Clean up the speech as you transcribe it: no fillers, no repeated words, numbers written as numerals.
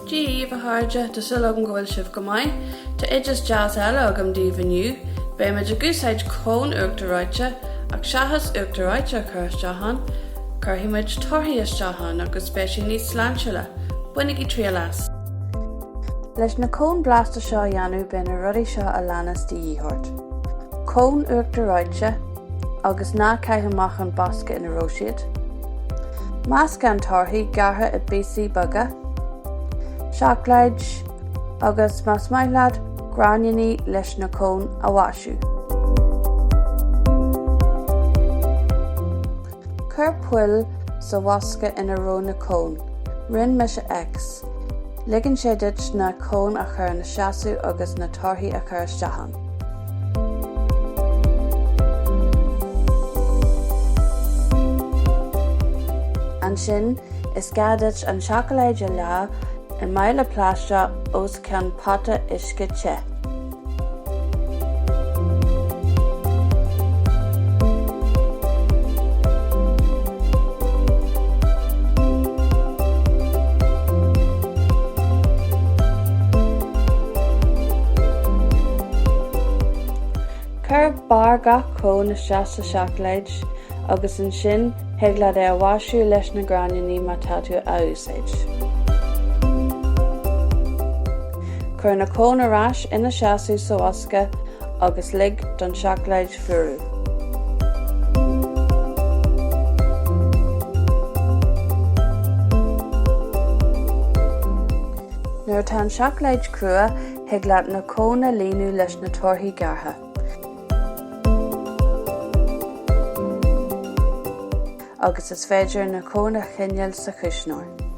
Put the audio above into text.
Díomh a háide do sulog an ghfuil sibh go maiid, tá idir jazz eile agam díomhaniu, bé me de gúsáid cón uachtaráite ach seachas uachtaráite chur isteachán, chur himid torthaí isteachán agus spéisi níos sláinseile, bunig í trí las. Leis na cón blasta seo dhéanamh ben na rudaí seo a leanas de dhíthart. Cón uachtaráite agus ná caithimach an bosca ina róisiad. Másca an torthaí gartha i bísaí baga. Seacláide agus más maithlead gráineannaí leis na cón a bhaisiú. Cur puil sa bhosca ina ró na cón, rinn me se ex. Ligean sé duit na cón a chur na seasú agus na torthaí a chur isteachán. An sin is gadit an seacláide le in maile pláiste os ceann pata isce te. Cur bar gach cón na seasta seacláide agus an sin heagla é a bhaisiú leis na gráineannaí má táú a úsáid. Cur na cón arás ina seasú sa bhosca agus lig don seacláide furú. Nuair tá an seacláide crua, heagla na cón a líonú leis na torthaí gartha. Agus is féidir na cón a chineal sa cúisneoir.